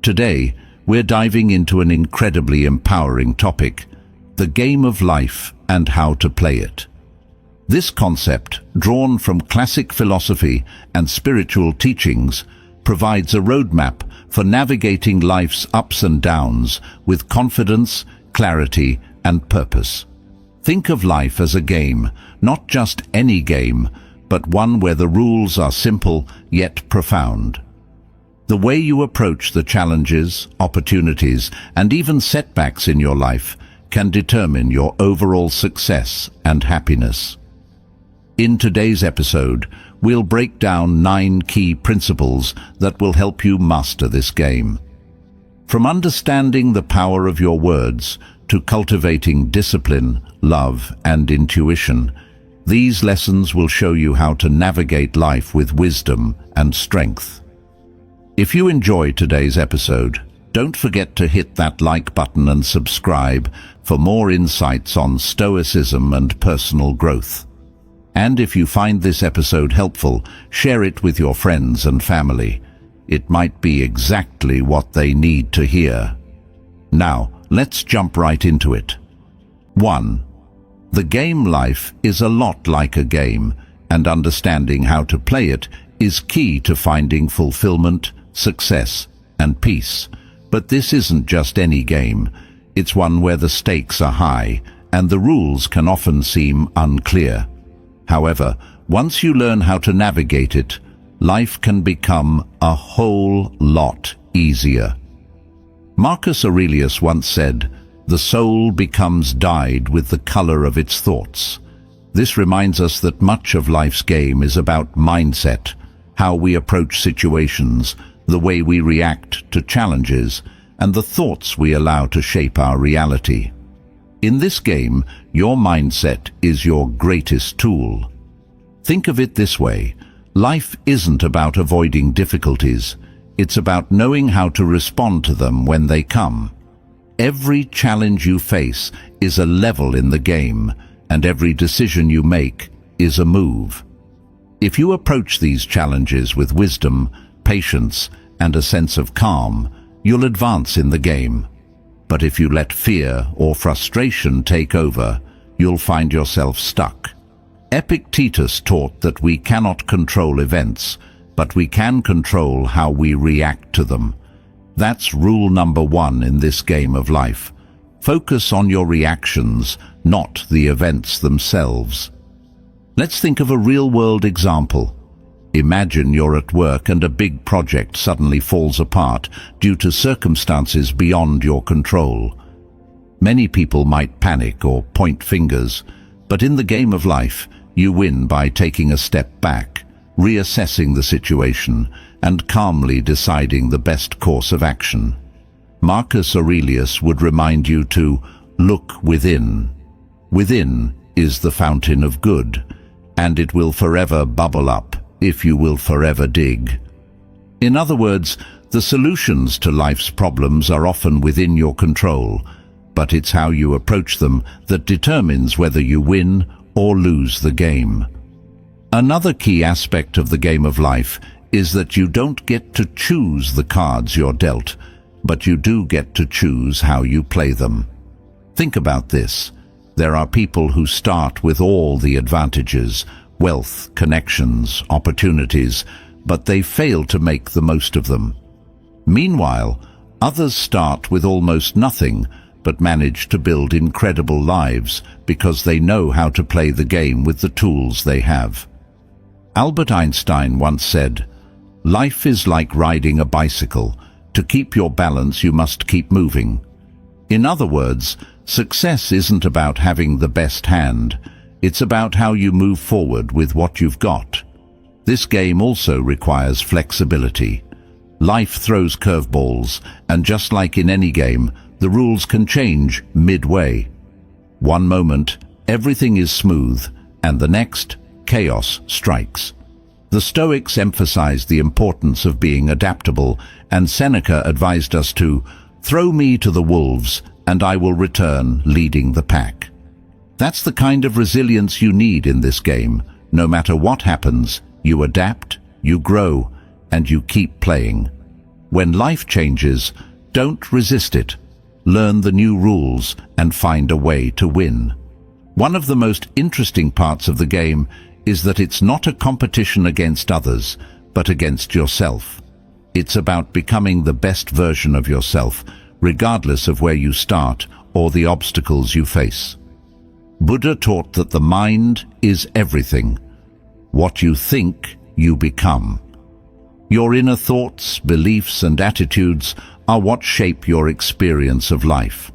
Today, we're diving into an incredibly empowering topic, the game of life and how to play it. This concept, drawn from classic philosophy and spiritual teachings, provides a roadmap for navigating life's ups and downs with confidence, clarity, and purpose. Think of life as a game, not just any game, but one where the rules are simple yet profound. The way you approach the challenges, opportunities, and even setbacks in your life can determine your overall success and happiness. In today's episode, we'll break down 9 key principles that will help you master this game. From understanding the power of your words to cultivating discipline, love, and intuition, these lessons will show you how to navigate life with wisdom and strength. If you enjoyed today's episode, don't forget to hit that like button and subscribe for more insights on Stoicism and personal growth. And if you find this episode helpful, share it with your friends and family. It might be exactly what they need to hear. Now, let's jump right into it. 1. The game life is a lot like a game, and understanding how to play it is key to finding fulfillment, success, and peace. But this isn't just any game. It's one where the stakes are high, and the rules can often seem unclear. However, once you learn how to navigate it, life can become a whole lot easier. Marcus Aurelius once said, "The soul becomes dyed with the color of its thoughts." This reminds us that much of life's game is about mindset, how we approach situations, the way we react to challenges, and the thoughts we allow to shape our reality. In this game, your mindset is your greatest tool. Think of it this way: life isn't about avoiding difficulties, it's about knowing how to respond to them when they come. Every challenge you face is a level in the game, and every decision you make is a move. If you approach these challenges with wisdom, patience, and a sense of calm, you'll advance in the game. But if you let fear or frustration take over, you'll find yourself stuck. Epictetus taught that we cannot control events, but we can control how we react to them. That's rule number 1 in this game of life. Focus on your reactions, not the events themselves. Let's think of a real-world example. Imagine you're at work and a big project suddenly falls apart due to circumstances beyond your control. Many people might panic or point fingers, but in the game of life, you win by taking a step back, reassessing the situation, and calmly deciding the best course of action. Marcus Aurelius would remind you to look within. Within is the fountain of good, and it will forever bubble up if you will forever dig. In other words, the solutions to life's problems are often within your control, but it's how you approach them that determines whether you win or lose the game. Another key aspect of the game of life is that you don't get to choose the cards you're dealt, but you do get to choose how you play them. Think about this. There are people who start with all the advantages, wealth, connections, opportunities, but they fail to make the most of them. Meanwhile, others start with almost nothing, but manage to build incredible lives because they know how to play the game with the tools they have. Albert Einstein once said, "Life is like riding a bicycle. To keep your balance, you must keep moving." In other words, success isn't about having the best hand. It's about how you move forward with what you've got. This game also requires flexibility. Life throws curveballs, and just like in any game, the rules can change midway. One moment, everything is smooth, and the next, chaos strikes. The Stoics emphasized the importance of being adaptable, and Seneca advised us to throw me to the wolves, and I will return leading the pack. That's the kind of resilience you need in this game. No matter what happens, you adapt, you grow, and you keep playing. When life changes, don't resist it. Learn the new rules and find a way to win. One of the most interesting parts of the game is that it's not a competition against others, but against yourself. It's about becoming the best version of yourself, regardless of where you start or the obstacles you face. Buddha taught that the mind is everything. What you think, you become. Your inner thoughts, beliefs, and attitudes are what shape your experience of life.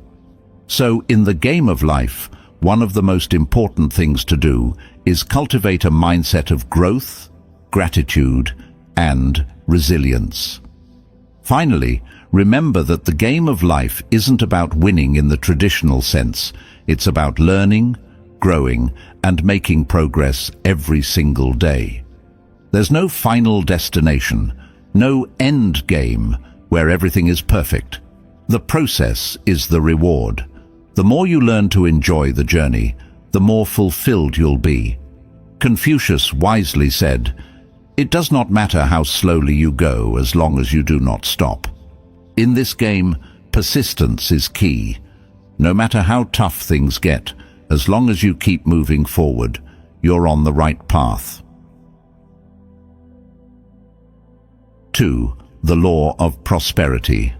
So, in the game of life, one of the most important things to do is cultivate a mindset of growth, gratitude, and resilience. Finally, remember that the game of life isn't about winning in the traditional sense. It's about learning, growing, and making progress every single day. There's no final destination, no end game where everything is perfect. The process is the reward. The more you learn to enjoy the journey, the more fulfilled you'll be. Confucius wisely said, "It does not matter how slowly you go as long as you do not stop." In this game, persistence is key. No matter how tough things get, as long as you keep moving forward, you're on the right path. 2. The Law of Prosperity.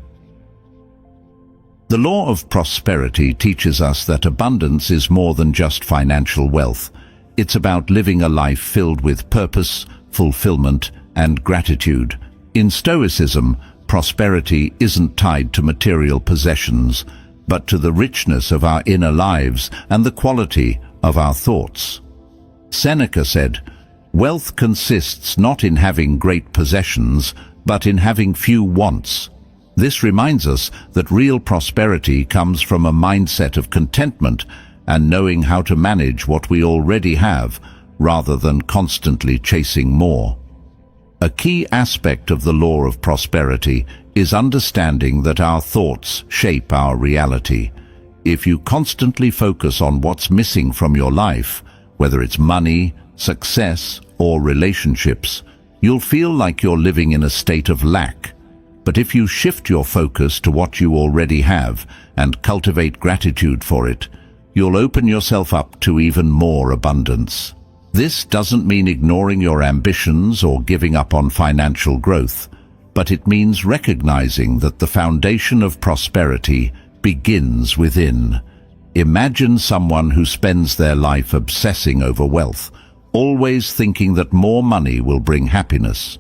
The law of prosperity teaches us that abundance is more than just financial wealth. It's about living a life filled with purpose, fulfillment, and gratitude. In Stoicism, prosperity isn't tied to material possessions, but to the richness of our inner lives and the quality of our thoughts. Seneca said, "Wealth consists not in having great possessions, but in having few wants." This reminds us that real prosperity comes from a mindset of contentment and knowing how to manage what we already have, rather than constantly chasing more. A key aspect of the law of prosperity is understanding that our thoughts shape our reality. If you constantly focus on what's missing from your life, whether it's money, success, or relationships, you'll feel like you're living in a state of lack. But if you shift your focus to what you already have and cultivate gratitude for it, you'll open yourself up to even more abundance. This doesn't mean ignoring your ambitions or giving up on financial growth, but it means recognizing that the foundation of prosperity begins within. Imagine someone who spends their life obsessing over wealth, always thinking that more money will bring happiness.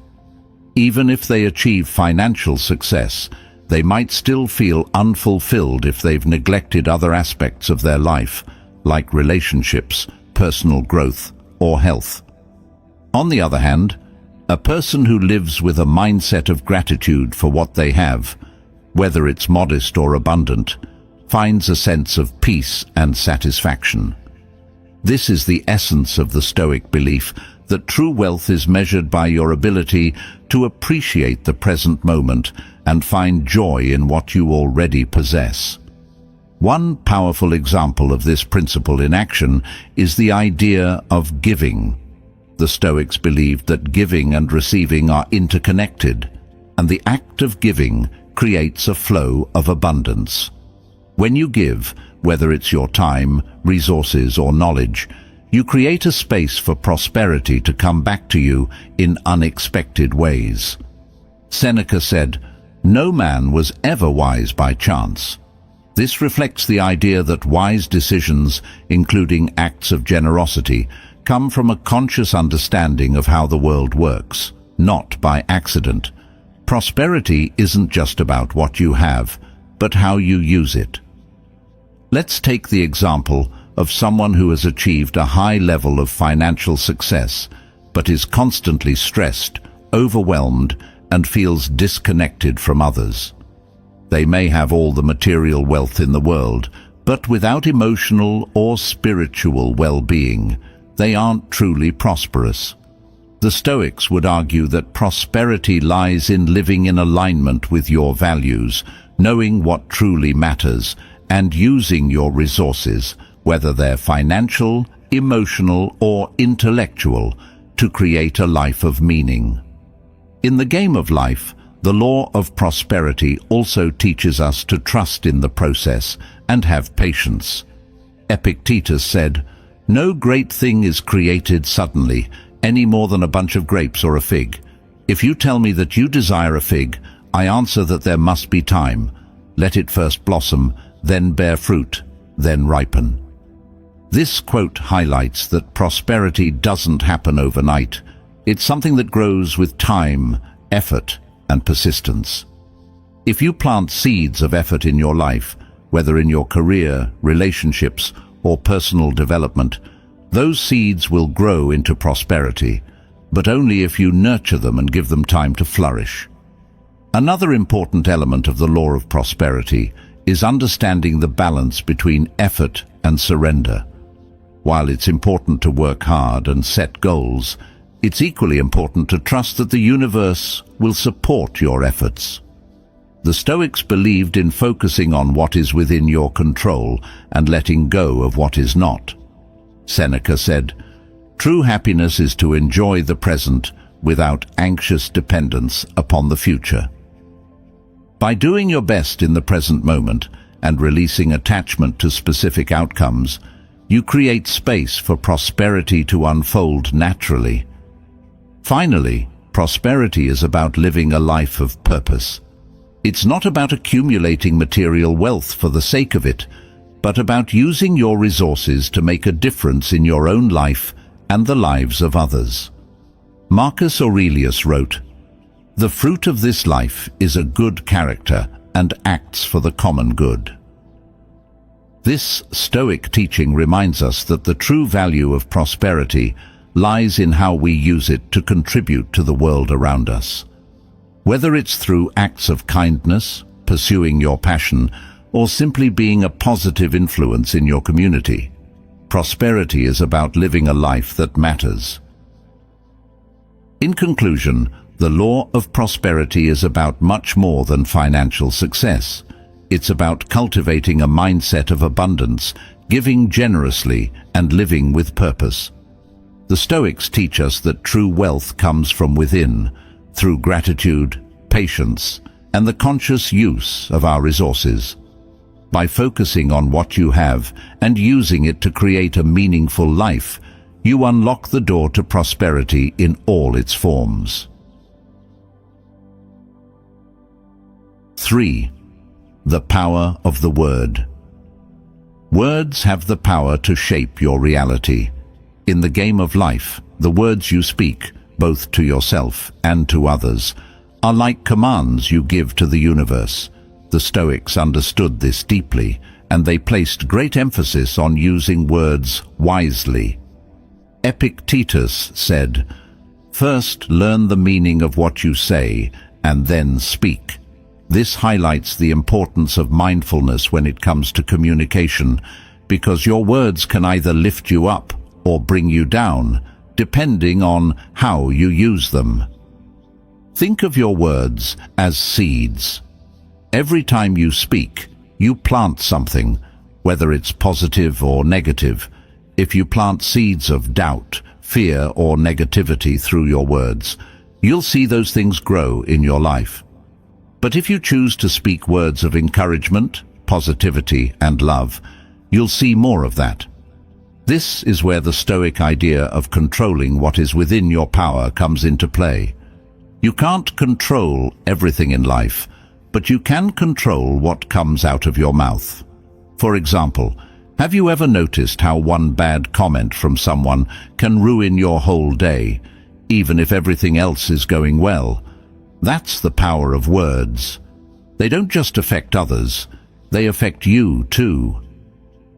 Even if they achieve financial success, they might still feel unfulfilled if they've neglected other aspects of their life, like relationships, personal growth, or health. On the other hand, a person who lives with a mindset of gratitude for what they have, whether it's modest or abundant, finds a sense of peace and satisfaction. This is the essence of the Stoic belief that true wealth is measured by your ability to appreciate the present moment and find joy in what you already possess. One powerful example of this principle in action is the idea of giving. The Stoics believed that giving and receiving are interconnected, and the act of giving creates a flow of abundance. When you give, whether it's your time, resources, or knowledge, you create a space for prosperity to come back to you in unexpected ways. Seneca said, "No man was ever wise by chance." This reflects the idea that wise decisions, including acts of generosity, come from a conscious understanding of how the world works, not by accident. Prosperity isn't just about what you have, but how you use it. Let's take the example of someone who has achieved a high level of financial success, but is constantly stressed, overwhelmed, and feels disconnected from others. They may have all the material wealth in the world, but without emotional or spiritual well-being, they aren't truly prosperous. The Stoics would argue that prosperity lies in living in alignment with your values, knowing what truly matters, and using your resources, whether they're financial, emotional, or intellectual, to create a life of meaning. In the game of life, The law of prosperity also teaches us to trust in the process and have patience. Epictetus said, "No great thing is created suddenly, any more than a bunch of grapes or a fig. If you tell me that you desire a fig, I answer that there must be time. Let it first blossom, then bear fruit, then ripen." This quote highlights that prosperity doesn't happen overnight. It's something that grows with time, effort, and persistence. If you plant seeds of effort in your life, whether in your career, relationships, or personal development, those seeds will grow into prosperity, but only if you nurture them and give them time to flourish. Another important element of the law of prosperity is understanding the balance between effort and surrender. While it's important to work hard and set goals, it's equally important to trust that the universe will support your efforts. The Stoics believed in focusing on what is within your control and letting go of what is not. Seneca said, "True happiness is to enjoy the present without anxious dependence upon the future." By doing your best in the present moment and releasing attachment to specific outcomes, you create space for prosperity to unfold naturally. Finally, prosperity is about living a life of purpose. It's not about accumulating material wealth for the sake of it, but about using your resources to make a difference in your own life and the lives of others. Marcus Aurelius wrote, "The fruit of this life is a good character and acts for the common good." This Stoic teaching reminds us that the true value of prosperity lies in how we use it to contribute to the world around us. Whether it's through acts of kindness, pursuing your passion, or simply being a positive influence in your community, prosperity is about living a life that matters. In conclusion, the law of prosperity is about much more than financial success. It's about cultivating a mindset of abundance, giving generously, and living with purpose. The Stoics teach us that true wealth comes from within, through gratitude, patience, and the conscious use of our resources. By focusing on what you have and using it to create a meaningful life, you unlock the door to prosperity in all its forms. 3. The power of the word. Words have the power to shape your reality. In the game of life, the words you speak, both to yourself and to others, are like commands you give to the universe. The Stoics understood this deeply, and they placed great emphasis on using words wisely. Epictetus said, "First learn the meaning of what you say, and then speak." This highlights the importance of mindfulness when it comes to communication, because your words can either lift you up or bring you down, depending on how you use them. Think of your words as seeds. Every time you speak, you plant something, whether it's positive or negative. If you plant seeds of doubt, fear, or negativity through your words, you'll see those things grow in your life. But if you choose to speak words of encouragement, positivity, and love, you'll see more of that. This is where the Stoic idea of controlling what is within your power comes into play. You can't control everything in life, but you can control what comes out of your mouth. For example, have you ever noticed how one bad comment from someone can ruin your whole day, even if everything else is going well? That's the power of words. They don't just affect others, they affect you too.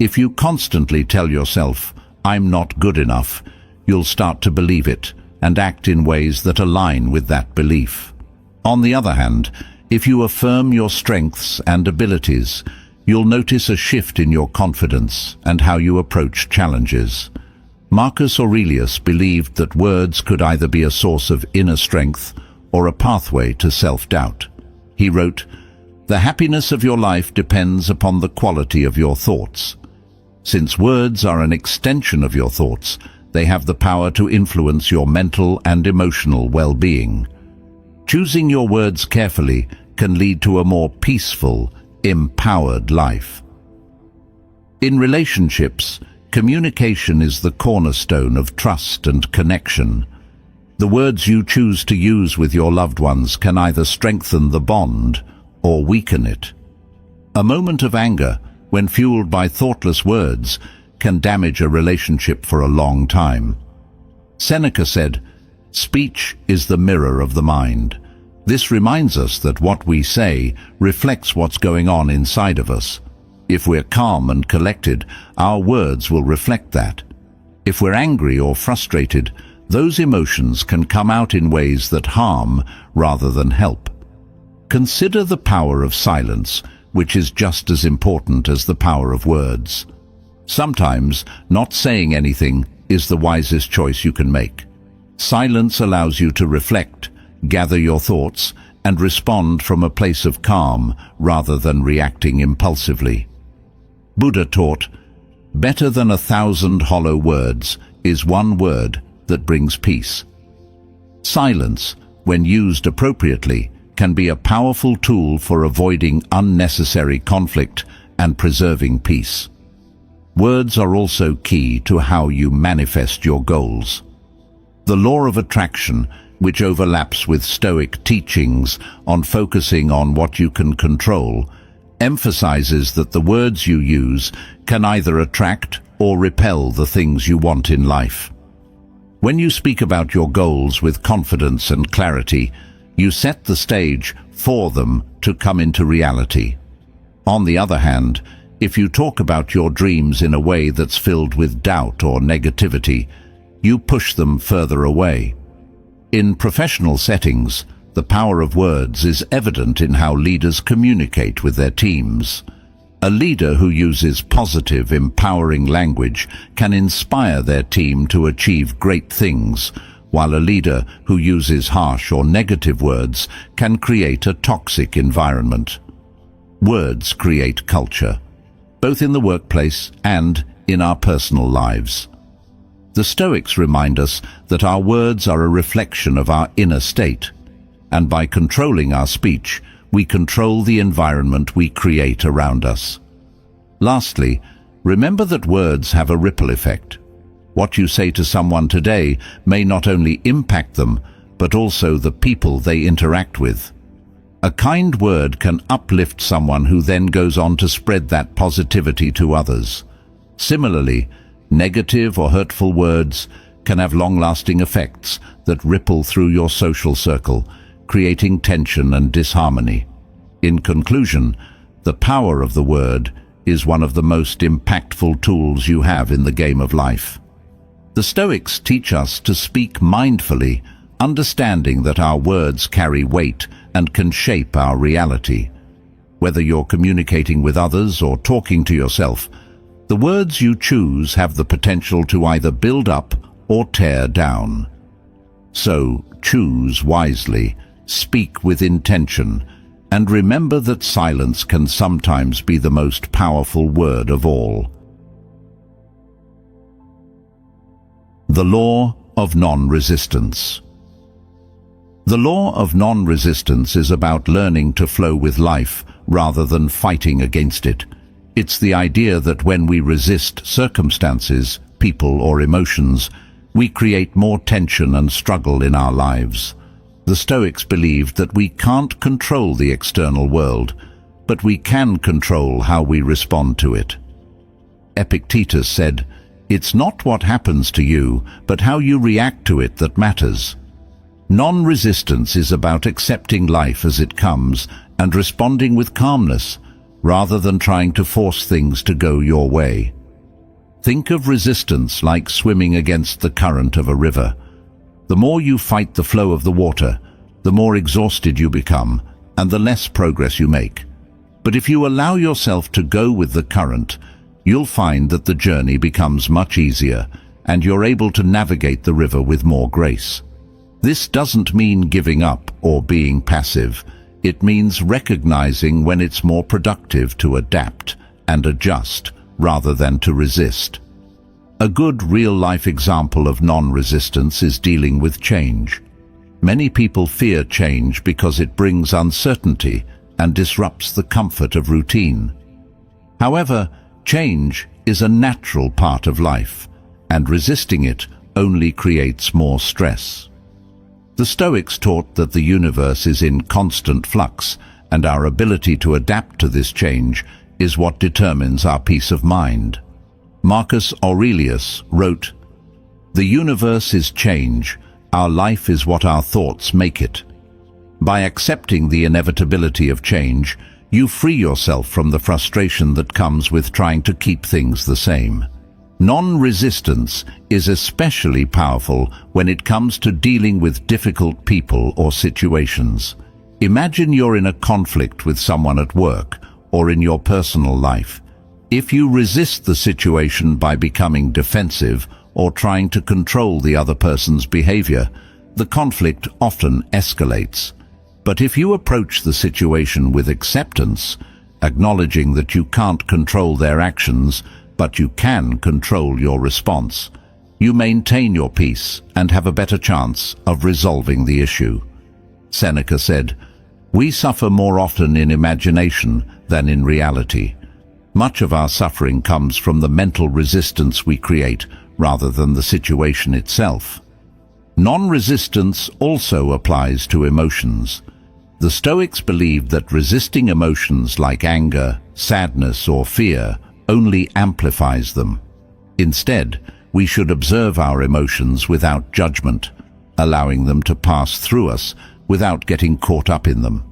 If you constantly tell yourself, "I'm not good enough," you'll start to believe it and act in ways that align with that belief. On the other hand, if you affirm your strengths and abilities, you'll notice a shift in your confidence and how you approach challenges. Marcus Aurelius believed that words could either be a source of inner strength or a pathway to self-doubt. He wrote, "The happiness of your life depends upon the quality of your thoughts. Since words are an extension of your thoughts, they have the power to influence your mental and emotional well-being. Choosing your words carefully can lead to a more peaceful, empowered life. In relationships, communication is the cornerstone of trust and connection. The words you choose to use with your loved ones can either strengthen the bond or weaken it. A moment of anger, when fueled by thoughtless words, can damage a relationship for a long time. Seneca said, "Speech is the mirror of the mind." This reminds us that what we say reflects what's going on inside of us. If we're calm and collected, our words will reflect that. If we're angry or frustrated, those emotions can come out in ways that harm rather than help. Consider the power of silence, which is just as important as the power of words. Sometimes, not saying anything is the wisest choice you can make. Silence allows you to reflect, gather your thoughts, and respond from a place of calm rather than reacting impulsively. Buddha taught, "Better than 1,000 hollow words is one word that brings peace." Silence, when used appropriately, can be a powerful tool for avoiding unnecessary conflict and preserving peace. Words are also key to how you manifest your goals. The law of attraction, which overlaps with Stoic teachings on focusing on what you can control, emphasizes that the words you use can either attract or repel the things you want in life. When you speak about your goals with confidence and clarity, you set the stage for them to come into reality. On the other hand, if you talk about your dreams in a way that's filled with doubt or negativity, you push them further away. In professional settings, the power of words is evident in how leaders communicate with their teams. A leader who uses positive, empowering language can inspire their team to achieve great things, while a leader who uses harsh or negative words can create a toxic environment. Words create culture, both in the workplace and in our personal lives. The Stoics remind us that our words are a reflection of our inner state, and by controlling our speech, we control the environment we create around us. Lastly, remember that words have a ripple effect. What you say to someone today may not only impact them, but also the people they interact with. A kind word can uplift someone who then goes on to spread that positivity to others. Similarly, negative or hurtful words can have long-lasting effects that ripple through your social circle, creating tension and disharmony. In conclusion, the power of the word is one of the most impactful tools you have in the game of life. The Stoics teach us to speak mindfully, understanding that our words carry weight and can shape our reality. Whether you're communicating with others or talking to yourself, the words you choose have the potential to either build up or tear down. So, choose wisely, speak with intention, and remember that silence can sometimes be the most powerful word of all. The Law of Non-Resistance. The law of non-resistance is about learning to flow with life rather than fighting against it. It's the idea that when we resist circumstances, people, or emotions, we create more tension and struggle in our lives. The Stoics believed that we can't control the external world, but we can control how we respond to it. Epictetus said, "It's not what happens to you, but how you react to it that matters." Non-resistance is about accepting life as it comes and responding with calmness, rather than trying to force things to go your way. Think of resistance like swimming against the current of a river. The more you fight the flow of the water, the more exhausted you become and the less progress you make. But if you allow yourself to go with the current, you'll find that the journey becomes much easier and you're able to navigate the river with more grace. This doesn't mean giving up or being passive. It means recognizing when it's more productive to adapt and adjust rather than to resist. A good real-life example of non-resistance is dealing with change. Many people fear change because it brings uncertainty and disrupts the comfort of routine. However, change is a natural part of life, and resisting it only creates more stress. The Stoics taught that the universe is in constant flux, and our ability to adapt to this change is what determines our peace of mind. Marcus Aurelius wrote, "The universe is change, our life is what our thoughts make it." By accepting the inevitability of change, you free yourself from the frustration that comes with trying to keep things the same. Non-resistance is especially powerful when it comes to dealing with difficult people or situations. Imagine you're in a conflict with someone at work or in your personal life. If you resist the situation by becoming defensive or trying to control the other person's behavior, the conflict often escalates. But if you approach the situation with acceptance, acknowledging that you can't control their actions, but you can control your response, you maintain your peace and have a better chance of resolving the issue. Seneca said, "We suffer more often in imagination than in reality." Much of our suffering comes from the mental resistance we create rather than the situation itself. Non-resistance also applies to emotions. The Stoics believed that resisting emotions like anger, sadness, or fear only amplifies them. Instead, we should observe our emotions without judgment, allowing them to pass through us without getting caught up in them.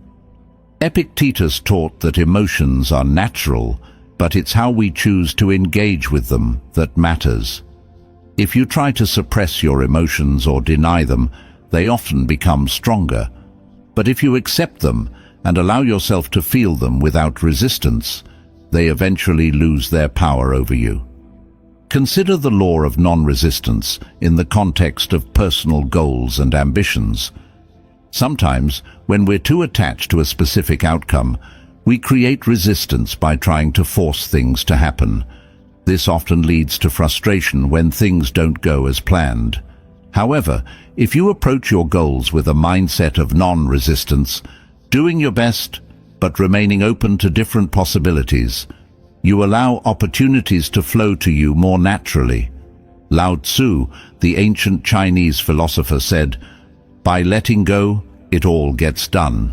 Epictetus taught that emotions are natural, but it's how we choose to engage with them that matters. If you try to suppress your emotions or deny them, they often become stronger. But if you accept them and allow yourself to feel them without resistance, they eventually lose their power over you. Consider the law of non-resistance in the context of personal goals and ambitions. Sometimes, when we're too attached to a specific outcome, we create resistance by trying to force things to happen. This often leads to frustration when things don't go as planned. However, if you approach your goals with a mindset of non-resistance, doing your best but remaining open to different possibilities, you allow opportunities to flow to you more naturally. Lao Tzu, the ancient Chinese philosopher, said, "By letting go, it all gets done."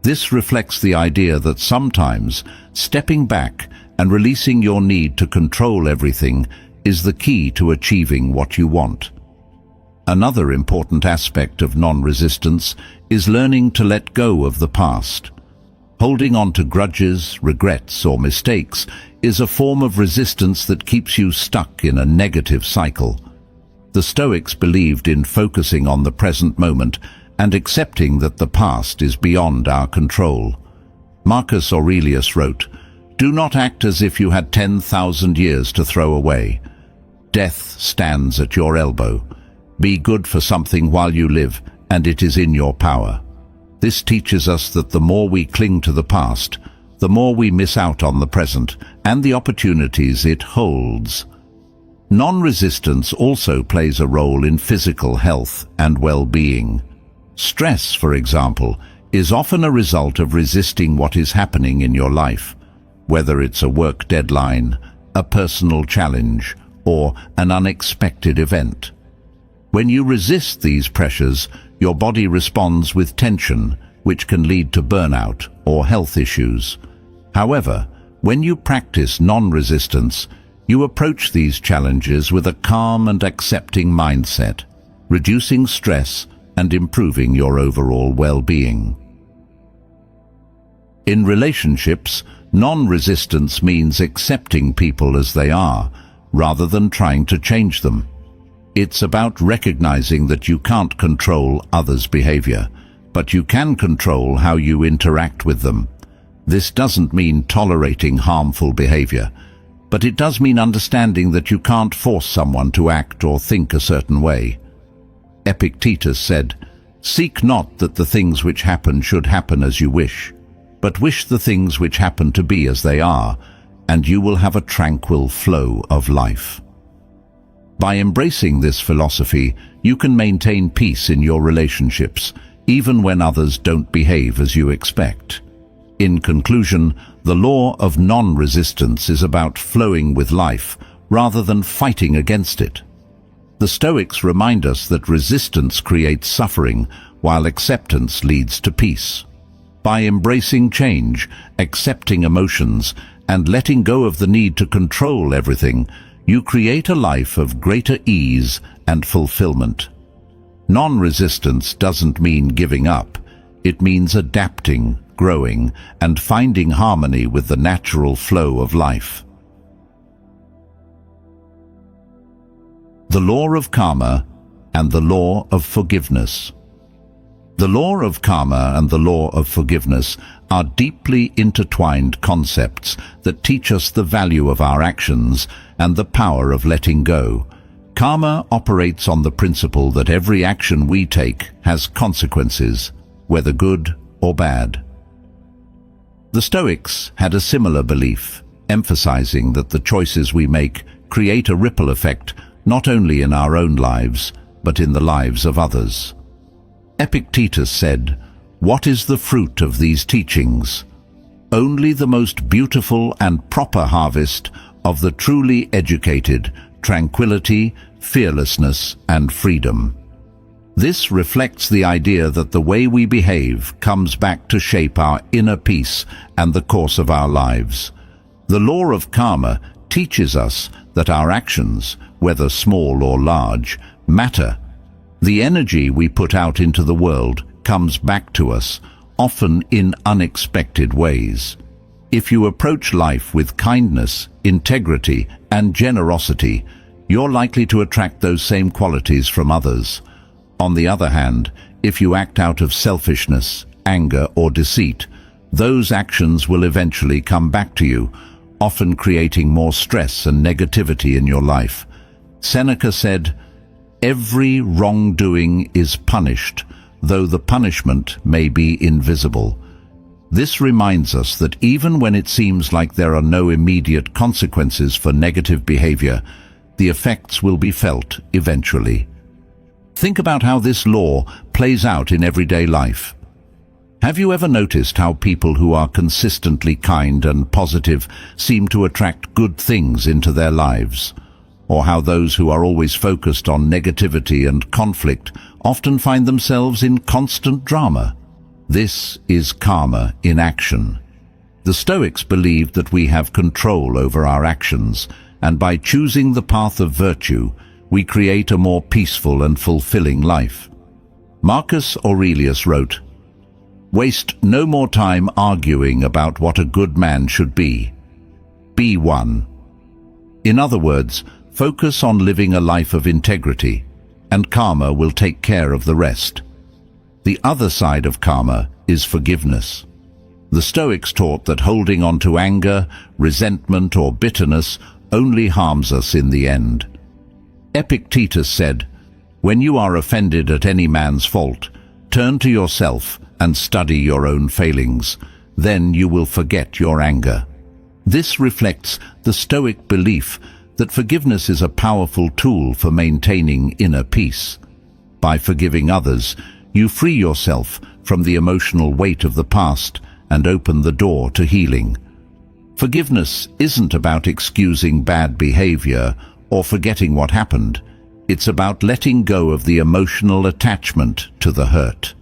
This reflects the idea that sometimes stepping back and releasing your need to control everything is the key to achieving what you want. Another important aspect of non-resistance is learning to let go of the past. Holding on to grudges, regrets, or mistakes is a form of resistance that keeps you stuck in a negative cycle. The Stoics believed in focusing on the present moment and accepting that the past is beyond our control. Marcus Aurelius wrote, "Do not act as if you had 10,000 years to throw away. Death stands at your elbow. Be good for something while you live, and it is in your power." This teaches us that the more we cling to the past, the more we miss out on the present and the opportunities it holds. Non-resistance also plays a role in physical health and well-being. Stress, for example, is often a result of resisting what is happening in your life, whether it's a work deadline, a personal challenge, or an unexpected event. When you resist these pressures, your body responds with tension, which can lead to burnout or health issues. However, when you practice non-resistance, you approach these challenges with a calm and accepting mindset, reducing stress and improving your overall well-being. In relationships, non-resistance means accepting people as they are, rather than trying to change them. It's about recognizing that you can't control others' behavior, but you can control how you interact with them. This doesn't mean tolerating harmful behavior, but it does mean understanding that you can't force someone to act or think a certain way. Epictetus said, "Seek not that the things which happen should happen as you wish, but wish the things which happen to be as they are, and you will have a tranquil flow of life." By embracing this philosophy, you can maintain peace in your relationships, even when others don't behave as you expect. In conclusion, the law of non-resistance is about flowing with life rather than fighting against it. The Stoics remind us that resistance creates suffering, while acceptance leads to peace. By embracing change, accepting emotions, and letting go of the need to control everything, you create a life of greater ease and fulfillment. Non-resistance doesn't mean giving up. It means adapting, growing, and finding harmony with the natural flow of life. The law of karma and the law of forgiveness. The law of karma and the law of forgiveness are deeply intertwined concepts that teach us the value of our actions and the power of letting go. Karma operates on the principle that every action we take has consequences, whether good or bad. The Stoics had a similar belief, emphasizing that the choices we make create a ripple effect not only in our own lives, but in the lives of others. Epictetus said, "What is the fruit of these teachings? Only the most beautiful and proper harvest of the truly educated, tranquility, fearlessness, and freedom." This reflects the idea that the way we behave comes back to shape our inner peace and the course of our lives. The law of karma teaches us that our actions, whether small or large, matter. The energy we put out into the world comes back to us, often in unexpected ways. If you approach life with kindness, integrity, and generosity, you're likely to attract those same qualities from others. On the other hand, if you act out of selfishness, anger, or deceit, those actions will eventually come back to you, often creating more stress and negativity in your life. Seneca said, "Every wrongdoing is punished, though the punishment may be invisible." This reminds us that even when it seems like there are no immediate consequences for negative behavior, the effects will be felt eventually. Think about how this law plays out in everyday life. Have you ever noticed how people who are consistently kind and positive seem to attract good things into their lives? Or how those who are always focused on negativity and conflict often find themselves in constant drama? This is karma in action. The Stoics believed that we have control over our actions, and by choosing the path of virtue, we create a more peaceful and fulfilling life. Marcus Aurelius wrote, "Waste no more time arguing about what a good man should be. Be one." In other words, focus on living a life of integrity, and karma will take care of the rest. The other side of karma is forgiveness. The Stoics taught that holding on to anger, resentment, or bitterness only harms us in the end. Epictetus said, "When you are offended at any man's fault, turn to yourself and study your own failings. Then you will forget your anger." This reflects the Stoic belief that forgiveness is a powerful tool for maintaining inner peace. By forgiving others, you free yourself from the emotional weight of the past and open the door to healing. Forgiveness isn't about excusing bad behavior or forgetting what happened. It's about letting go of the emotional attachment to the hurt.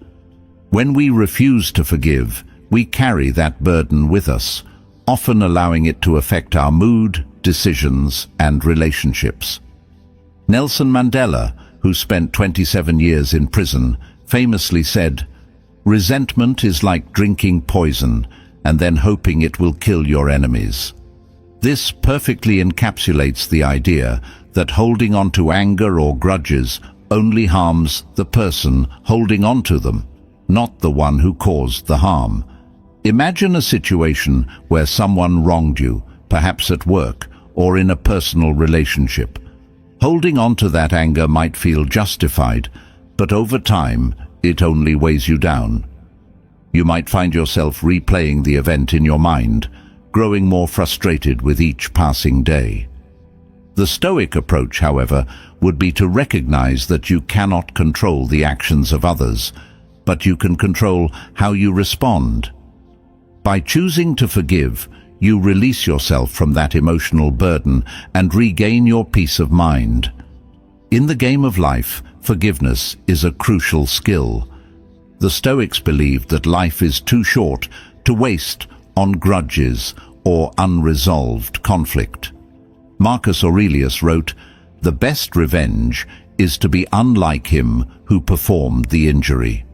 When we refuse to forgive, we carry that burden with us, often allowing it to affect our mood, decisions, and relationships. Nelson Mandela, who spent 27 years in prison, famously said, "Resentment is like drinking poison and then hoping it will kill your enemies." This perfectly encapsulates the idea that holding on to anger or grudges only harms the person holding on to them, not the one who caused the harm. Imagine a situation where someone wronged you, perhaps at work or in a personal relationship. Holding on to that anger might feel justified, but over time, it only weighs you down. You might find yourself replaying the event in your mind, growing more frustrated with each passing day. The Stoic approach, however, would be to recognize that you cannot control the actions of others, but you can control how you respond. By choosing to forgive, you release yourself from that emotional burden and regain your peace of mind. In the game of life, forgiveness is a crucial skill. The Stoics believed that life is too short to waste on grudges or unresolved conflict. Marcus Aurelius wrote, "The best revenge is to be unlike him who performed the injury."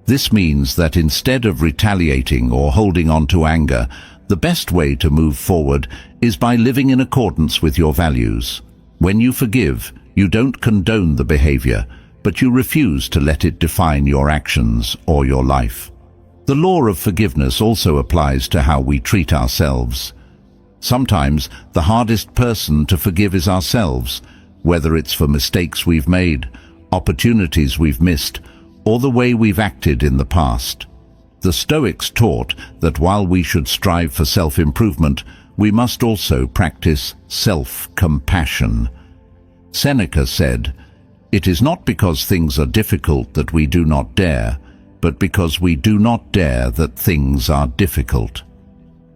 This means that instead of retaliating or holding on to anger, the best way to move forward is by living in accordance with your values. When you forgive, you don't condone the behavior, but you refuse to let it define your actions or your life. The law of forgiveness also applies to how we treat ourselves. Sometimes the hardest person to forgive is ourselves, whether it's for mistakes we've made, opportunities we've missed, or the way we've acted in the past. The Stoics taught that while we should strive for self-improvement, we must also practice self-compassion. Seneca said, "It is not because things are difficult that we do not dare, but because we do not dare that things are difficult."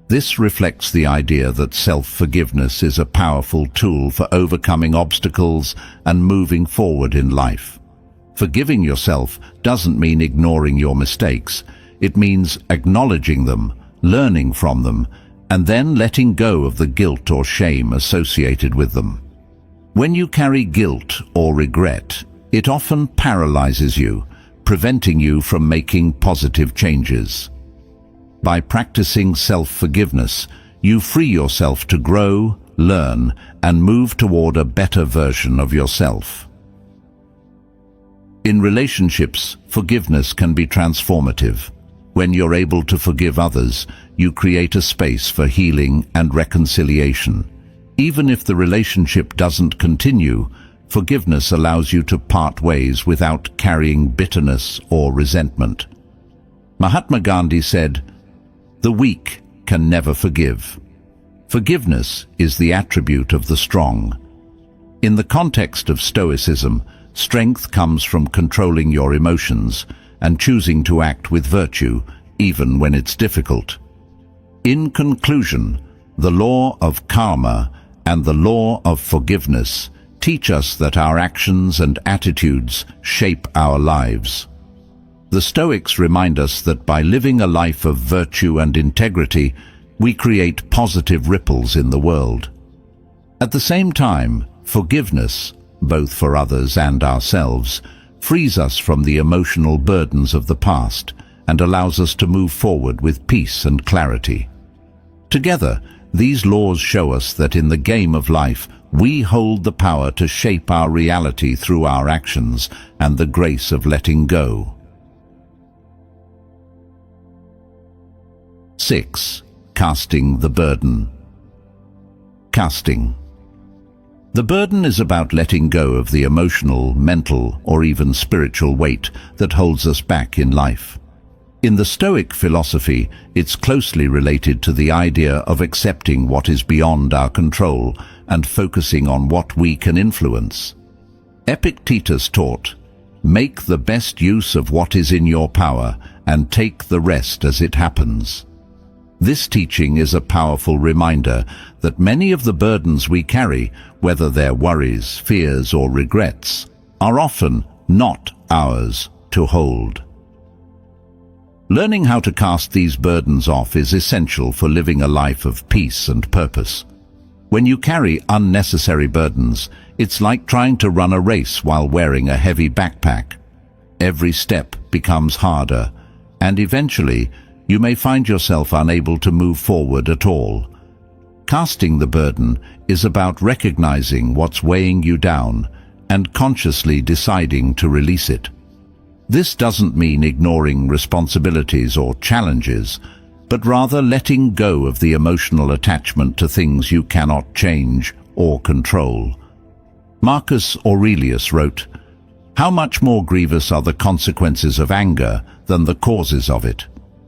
This reflects the idea that self-forgiveness is a powerful tool for overcoming obstacles and moving forward in life. Forgiving yourself doesn't mean ignoring your mistakes. It means acknowledging them, learning from them, and then letting go of the guilt or shame associated with them. When you carry guilt or regret, it often paralyzes you, preventing you from making positive changes. By practicing self-forgiveness, you free yourself to grow, learn, and move toward a better version of yourself. In relationships, forgiveness can be transformative. When you're able to forgive others, you create a space for healing and reconciliation. Even if the relationship doesn't continue, forgiveness allows you to part ways without carrying bitterness or resentment. Mahatma Gandhi said, "The weak can never forgive. Forgiveness is the attribute of the strong." In the context of Stoicism, strength comes from controlling your emotions and choosing to act with virtue, even when it's difficult. In conclusion, the law of karma and the law of forgiveness teach us that our actions and attitudes shape our lives. The Stoics remind us that by living a life of virtue and integrity, we create positive ripples in the world. At the same time, forgiveness, both for others and ourselves, frees us from the emotional burdens of the past and allows us to move forward with peace and clarity. Together, these laws show us that in the game of life, we hold the power to shape our reality through our actions and the grace of letting go. 6. Casting the burden. Casting. The burden is about letting go of the emotional, mental, or even spiritual weight that holds us back in life. In the Stoic philosophy, it's closely related to the idea of accepting what is beyond our control and focusing on what we can influence. Epictetus taught, "Make the best use of what is in your power and take the rest as it happens." This teaching is a powerful reminder that many of the burdens we carry, whether they're worries, fears, or regrets, are often not ours to hold. Learning how to cast these burdens off is essential for living a life of peace and purpose. When you carry unnecessary burdens, it's like trying to run a race while wearing a heavy backpack. Every step becomes harder, and eventually, you may find yourself unable to move forward at all. Casting the burden is about recognizing what's weighing you down and consciously deciding to release it. This doesn't mean ignoring responsibilities or challenges, but rather letting go of the emotional attachment to things you cannot change or control. Marcus Aurelius wrote, "How much more grievous are the consequences of anger than the causes of it?"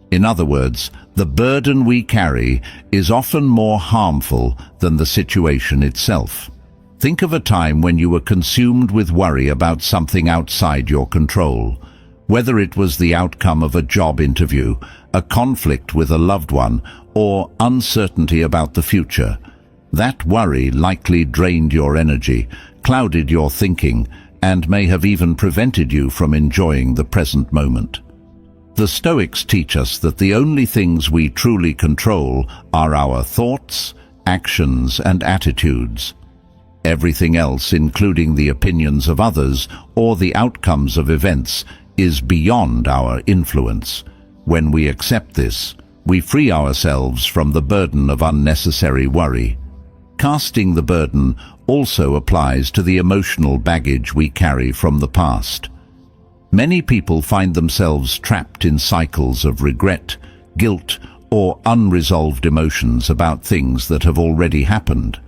In other words, the burden we carry is often more harmful than the situation itself. Think of a time when you were consumed with worry about something outside your control, whether it was the outcome of a job interview, a conflict with a loved one, or uncertainty about the future. That worry likely drained your energy, clouded your thinking, and may have even prevented you from enjoying the present moment. The Stoics teach us that the only things we truly control are our thoughts, actions, and attitudes. Everything else, including the opinions of others or the outcomes of events, is beyond our influence. When we accept this, we free ourselves from the burden of unnecessary worry. Casting the burden also applies to the emotional baggage we carry from the past. Many people find themselves trapped in cycles of regret, guilt, or unresolved emotions about things that have already happened.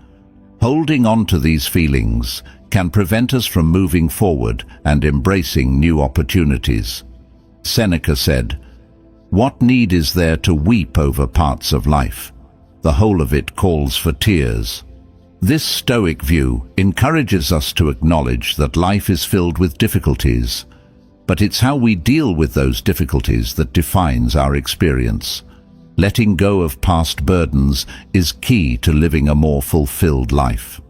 Holding on to these feelings can prevent us from moving forward and embracing new opportunities. Seneca said, "What need is there to weep over parts of life? The whole of it calls for tears." This Stoic view encourages us to acknowledge that life is filled with difficulties, but it's how we deal with those difficulties that defines our experience. Letting go of past burdens is key to living a more fulfilled life.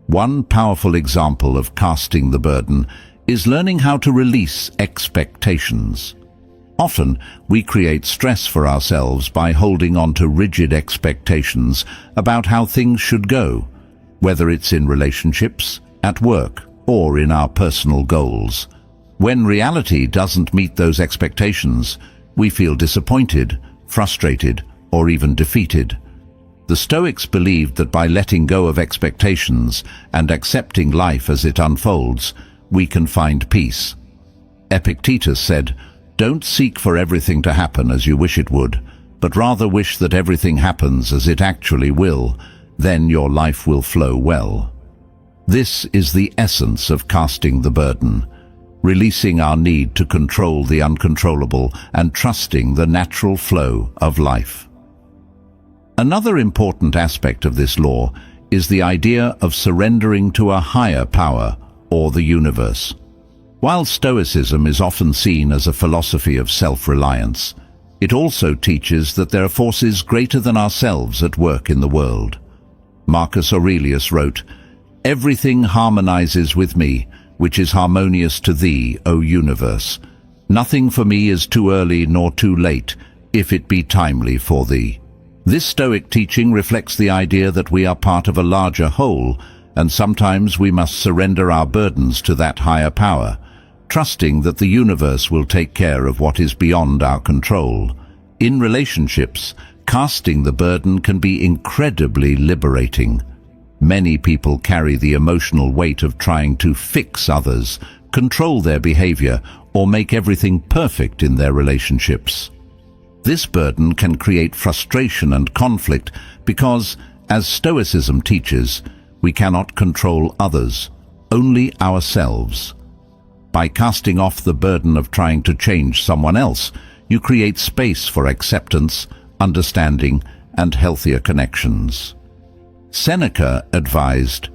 One powerful example of casting the burden is learning how to release expectations. Often, we create stress for ourselves by holding on to rigid expectations about how things should go, whether it's in relationships, at work, or in our personal goals. When reality doesn't meet those expectations, we feel disappointed, frustrated, or even defeated. The Stoics believed that by letting go of expectations and accepting life as it unfolds, we can find peace. Epictetus said, "Don't seek for everything to happen as you wish it would, but rather wish that everything happens as it actually will. Then your life will flow well." This is the essence of casting the burden, releasing our need to control the uncontrollable and trusting the natural flow of life. Another important aspect of this law is the idea of surrendering to a higher power, or the universe. While Stoicism is often seen as a philosophy of self-reliance, it also teaches that there are forces greater than ourselves at work in the world. Marcus Aurelius wrote, "Everything harmonizes with me, which is harmonious to thee, O universe. Nothing for me is too early nor too late, if it be timely for thee." This Stoic teaching reflects the idea that we are part of a larger whole, and sometimes we must surrender our burdens to that higher power, trusting that the universe will take care of what is beyond our control. In relationships, casting the burden can be incredibly liberating. Many people carry the emotional weight of trying to fix others, control their behavior, or make everything perfect in their relationships. This burden can create frustration and conflict because, as Stoicism teaches, we cannot control others, only ourselves. By casting off the burden of trying to change someone else, you create space for acceptance, understanding, and healthier connections. Seneca advised,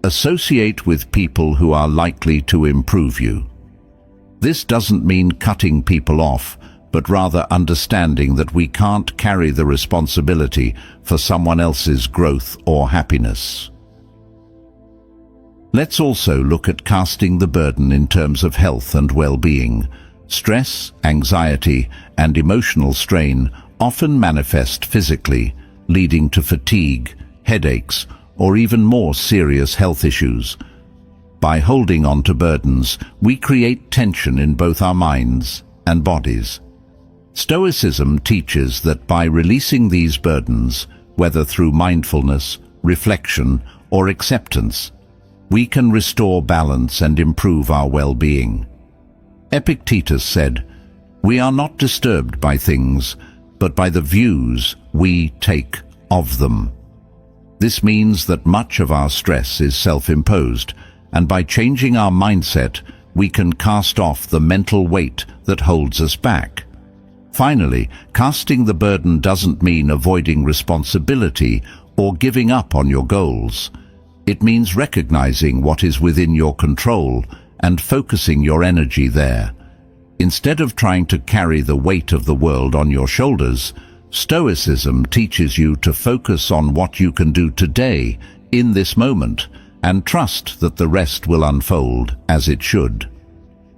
"Associate with people who are likely to improve you." This doesn't mean cutting people off, but rather understanding that we can't carry the responsibility for someone else's growth or happiness. Let's also look at casting the burden in terms of health and well-being. Stress, anxiety, and emotional strain often manifest physically, leading to fatigue, headaches, or even more serious health issues. By holding on to burdens, we create tension in both our minds and bodies. Stoicism teaches that by releasing these burdens, whether through mindfulness, reflection, or acceptance, we can restore balance and improve our well-being. Epictetus said, "We are not disturbed by things, but by the views we take of them." This means that much of our stress is self-imposed, and by changing our mindset, we can cast off the mental weight that holds us back. Finally, casting the burden doesn't mean avoiding responsibility or giving up on your goals. It means recognizing what is within your control and focusing your energy there. Instead of trying to carry the weight of the world on your shoulders, Stoicism teaches you to focus on what you can do today, in this moment, and trust that the rest will unfold as it should.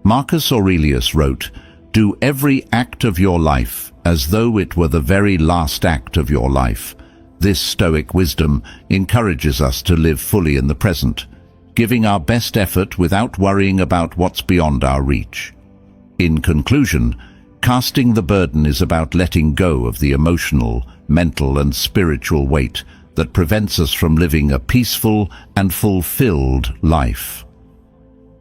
Marcus Aurelius wrote, "Do every act of your life as though it were the very last act of your life." This Stoic wisdom encourages us to live fully in the present, giving our best effort without worrying about what's beyond our reach. In conclusion, casting the burden is about letting go of the emotional, mental and spiritual weight that prevents us from living a peaceful and fulfilled life.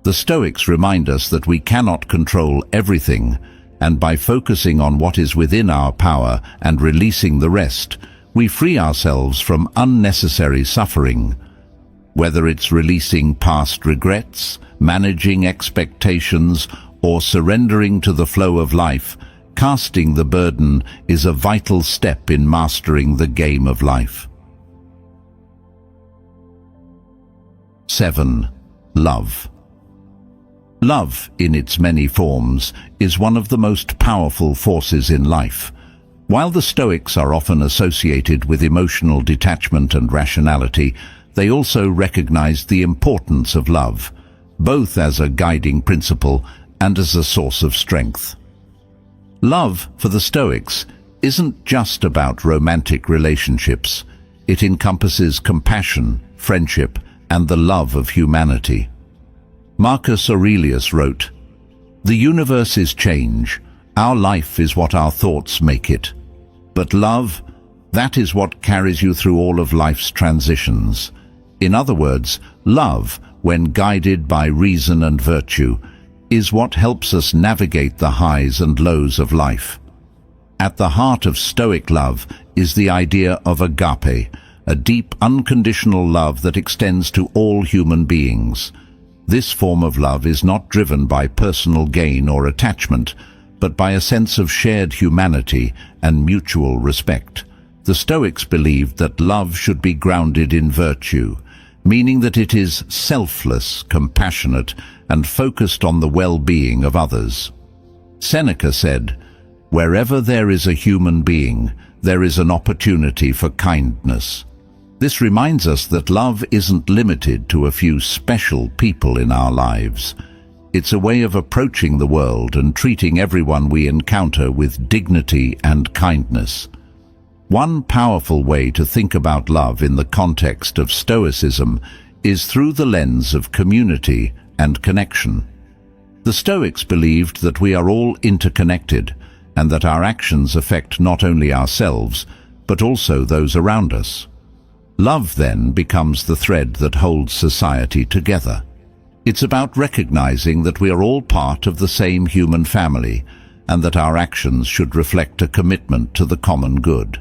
The Stoics remind us that we cannot control everything, and by focusing on what is within our power and releasing the rest, we free ourselves from unnecessary suffering. Whether it's releasing past regrets, managing expectations, or surrendering to the flow of life, casting the burden is a vital step in mastering the game of life. 7. Love. Love, in its many forms, is one of the most powerful forces in life. While the Stoics are often associated with emotional detachment and rationality, they also recognize the importance of love, both as a guiding principle and as a source of strength. Love, for the Stoics, isn't just about romantic relationships. It encompasses compassion, friendship, and the love of humanity. Marcus Aurelius wrote, "The universe is change. Our life is what our thoughts make it. But love, that is what carries you through all of life's transitions." In other words, love, when guided by reason and virtue, is what helps us navigate the highs and lows of life. At the heart of Stoic love is the idea of agape, a deep, unconditional love that extends to all human beings. This form of love is not driven by personal gain or attachment, but by a sense of shared humanity and mutual respect. The Stoics believed that love should be grounded in virtue, meaning that it is selfless, compassionate, and focused on the well-being of others. Seneca said, "Wherever there is a human being, there is an opportunity for kindness." This reminds us that love isn't limited to a few special people in our lives. It's a way of approaching the world and treating everyone we encounter with dignity and kindness. One powerful way to think about love in the context of Stoicism is through the lens of community and connection. The Stoics believed that we are all interconnected and that our actions affect not only ourselves, but also those around us. Love then becomes the thread that holds society together. It's about recognizing that we are all part of the same human family and that our actions should reflect a commitment to the common good.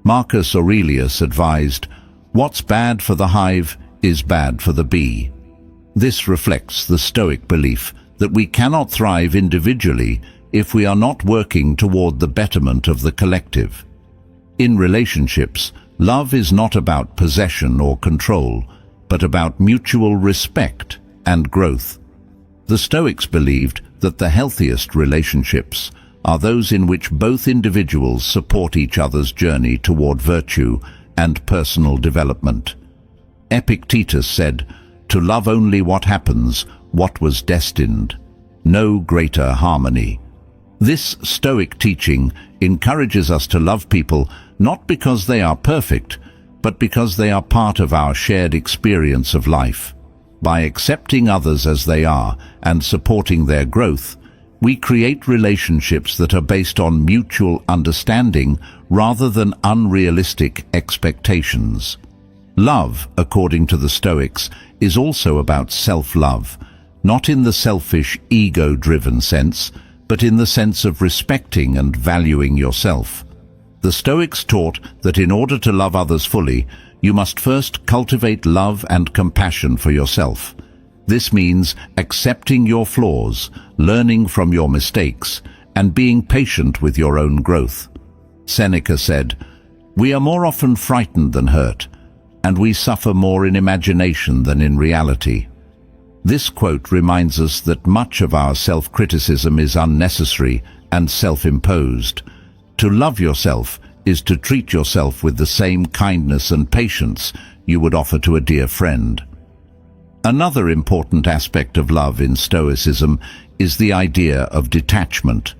Marcus Aurelius advised, "What's bad for the hive is bad for the bee." This reflects the Stoic belief that we cannot thrive individually if we are not working toward the betterment of the collective. In relationships, love is not about possession or control, but about mutual respect and growth. The Stoics believed that the healthiest relationships are those in which both individuals support each other's journey toward virtue and personal development. Epictetus said, "To love only what happens, what was destined. No greater harmony." This Stoic teaching encourages us to love people not because they are perfect, but because they are part of our shared experience of life. By accepting others as they are and supporting their growth, we create relationships that are based on mutual understanding rather than unrealistic expectations. Love, according to the Stoics, is also about self-love, not in the selfish, ego-driven sense, but in the sense of respecting and valuing yourself. The Stoics taught that in order to love others fully, you must first cultivate love and compassion for yourself. This means accepting your flaws, learning from your mistakes, and being patient with your own growth. Seneca said, "We are more often frightened than hurt. and we suffer more in imagination than in reality. This quote reminds us that much of our self-criticism is unnecessary and self-imposed. To love yourself is to treat yourself with the same kindness and patience you would offer to a dear friend. Another important aspect of love in Stoicism is the idea of detachment.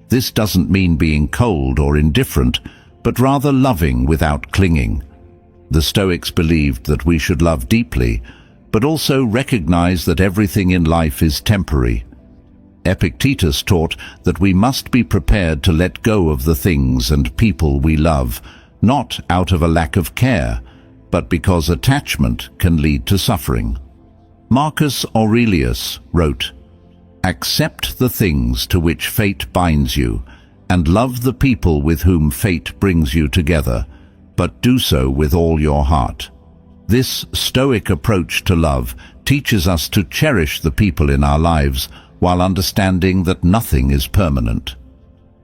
This doesn't mean being cold or indifferent, but rather loving without clinging. The Stoics believed that we should love deeply, but also recognize that everything in life is temporary. Epictetus taught that we must be prepared to let go of the things and people we love, not out of a lack of care, but because attachment can lead to suffering. Marcus Aurelius wrote, "Accept the things to which fate binds you, and love the people with whom fate brings you together, but do so with all your heart." This Stoic approach to love teaches us to cherish the people in our lives while understanding that nothing is permanent.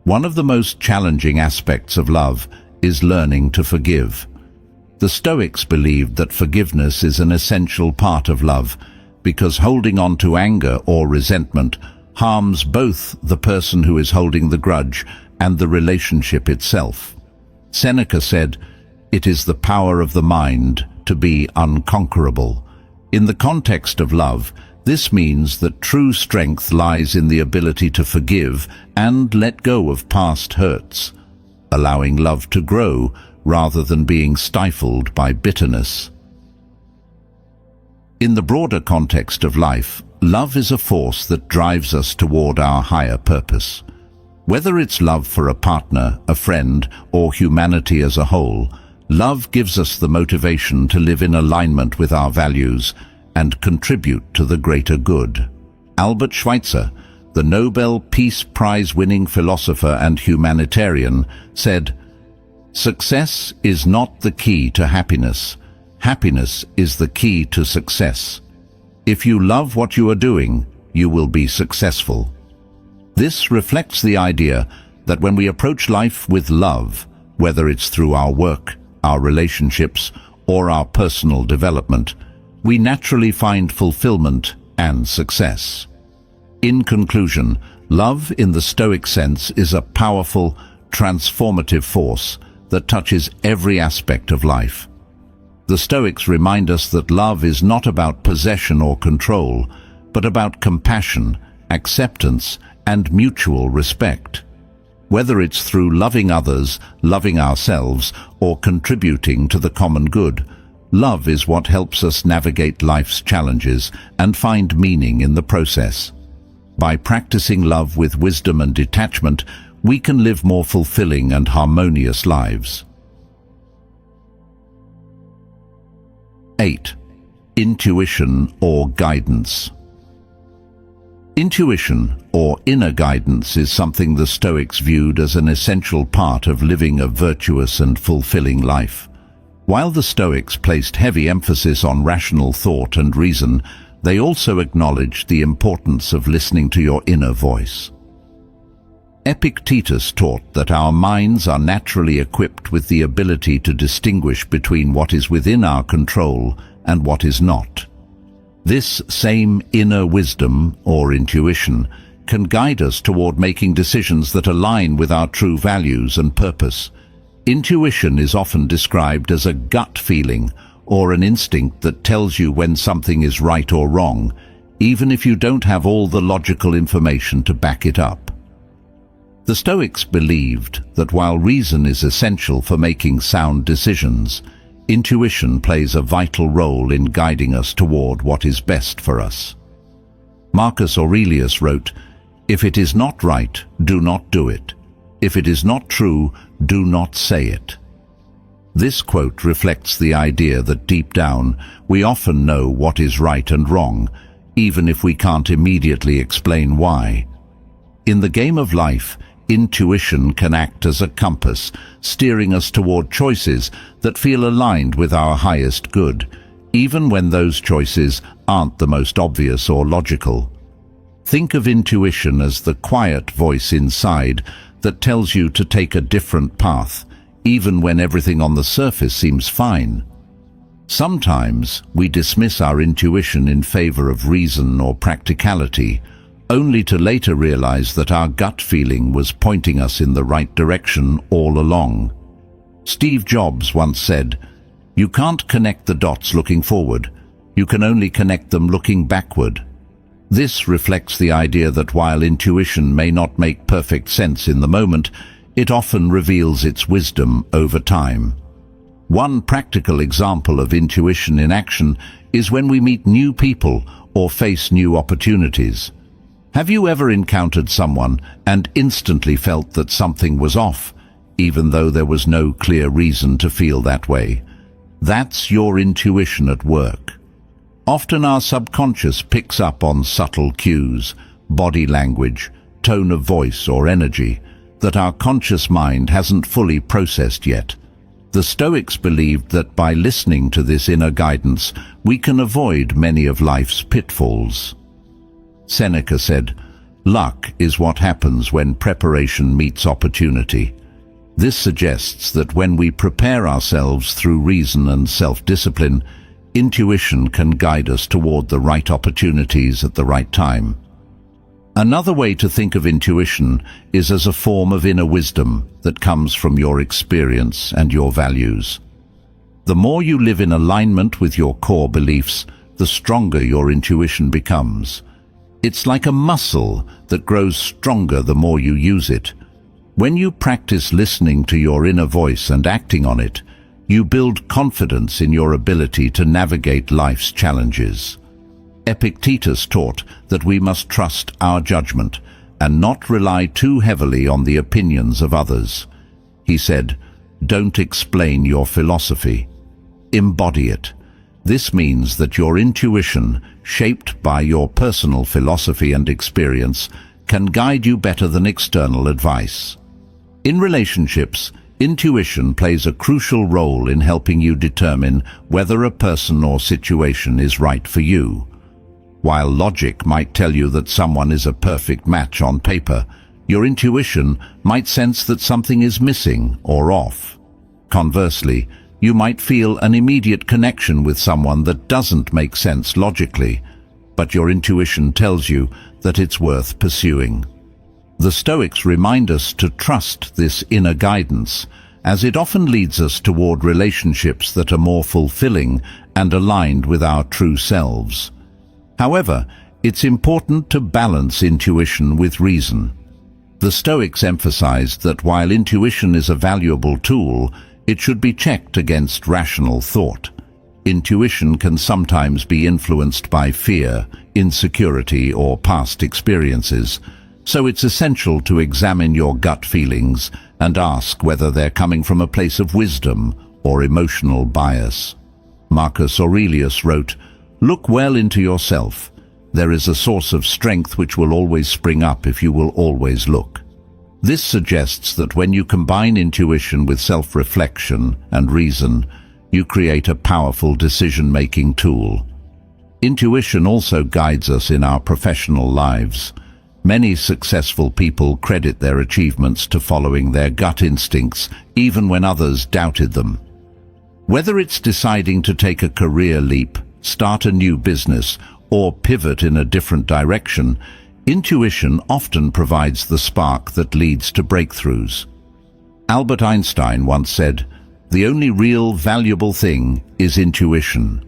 One of the most challenging aspects of love is learning to forgive. The Stoics believed that forgiveness is an essential part of love, because holding on to anger or resentment harms both the person who is holding the grudge and the relationship itself. Seneca said, "It is the power of the mind to be unconquerable." In the context of love, this means that true strength lies in the ability to forgive and let go of past hurts, allowing love to grow rather than being stifled by bitterness. In the broader context of life, love is a force that drives us toward our higher purpose. Whether it's love for a partner, a friend, or humanity as a whole, love gives us the motivation to live in alignment with our values and contribute to the greater good. Albert Schweitzer, the Nobel Peace Prize-winning philosopher and humanitarian, said, "Success is not the key to happiness. Happiness is the key to success. If you love what you are doing, you will be successful." This reflects the idea that when we approach life with love, whether it's through our work, our relationships, or our personal development, we naturally find fulfillment and success. In conclusion, love in the Stoic sense is a powerful, transformative force that touches every aspect of life. The Stoics remind us that love is not about possession or control, but about compassion, acceptance, and mutual respect. Whether it's through loving others, loving ourselves, or contributing to the common good, love is what helps us navigate life's challenges and find meaning in the process. By practicing love with wisdom and detachment, we can live more fulfilling and harmonious lives. 8. Intuition or guidance. Intuition, or inner guidance, is something the Stoics viewed as an essential part of living a virtuous and fulfilling life. While the Stoics placed heavy emphasis on rational thought and reason, they also acknowledged the importance of listening to your inner voice. Epictetus taught that our minds are naturally equipped with the ability to distinguish between what is within our control and what is not. This same inner wisdom, or intuition, can guide us toward making decisions that align with our true values and purpose. Intuition is often described as a gut feeling, or an instinct that tells you when something is right or wrong, even if you don't have all the logical information to back it up. The Stoics believed that while reason is essential for making sound decisions, intuition plays a vital role in guiding us toward what is best for us. Marcus Aurelius wrote, "If it is not right, do not do it. If it is not true, do not say it." This quote reflects the idea that deep down, we often know what is right and wrong, even if we can't immediately explain why. In the game of life, intuition can act as a compass, steering us toward choices that feel aligned with our highest good, even when those choices aren't the most obvious or logical. Think of intuition as the quiet voice inside that tells you to take a different path, even when everything on the surface seems fine. Sometimes we dismiss our intuition in favor of reason or practicality, only to later realize that our gut feeling was pointing us in the right direction all along. Steve Jobs once said, "You can't connect the dots looking forward, you can only connect them looking backward." This reflects the idea that while intuition may not make perfect sense in the moment, it often reveals its wisdom over time. One practical example of intuition in action is when we meet new people or face new opportunities. Have you ever encountered someone and instantly felt that something was off, even though there was no clear reason to feel that way? That's your intuition at work. Often our subconscious picks up on subtle cues, body language, tone of voice or energy, that our conscious mind hasn't fully processed yet. The Stoics believed that by listening to this inner guidance, we can avoid many of life's pitfalls. Seneca said, "Luck is what happens when preparation meets opportunity." This suggests that when we prepare ourselves through reason and self-discipline, intuition can guide us toward the right opportunities at the right time. Another way to think of intuition is as a form of inner wisdom that comes from your experience and your values. The more you live in alignment with your core beliefs, the stronger your intuition becomes. It's like a muscle that grows stronger the more you use it. When you practice listening to your inner voice and acting on it, you build confidence in your ability to navigate life's challenges. Epictetus taught that we must trust our judgment and not rely too heavily on the opinions of others. He said, "Don't explain your philosophy. Embody it." This means that your intuition, shaped by your personal philosophy and experience, can guide you better than external advice. In relationships, intuition plays a crucial role in helping you determine whether a person or situation is right for you. While logic might tell you that someone is a perfect match on paper, your intuition might sense that something is missing or off. Conversely, you might feel an immediate connection with someone that doesn't make sense logically, but your intuition tells you that it's worth pursuing. The Stoics remind us to trust this inner guidance, as it often leads us toward relationships that are more fulfilling and aligned with our true selves. However, it's important to balance intuition with reason. The Stoics emphasized that while intuition is a valuable tool, it should be checked against rational thought. Intuition can sometimes be influenced by fear, insecurity, or past experiences, so it's essential to examine your gut feelings and ask whether they're coming from a place of wisdom or emotional bias. Marcus Aurelius wrote, "Look well into yourself. There is a source of strength which will always spring up if you will always look." This suggests that when you combine intuition with self-reflection and reason, you create a powerful decision-making tool. Intuition also guides us in our professional lives. Many successful people credit their achievements to following their gut instincts, even when others doubted them. Whether it's deciding to take a career leap, start a new business, or pivot in a different direction, intuition often provides the spark that leads to breakthroughs. Albert Einstein once said, "The only real valuable thing is intuition."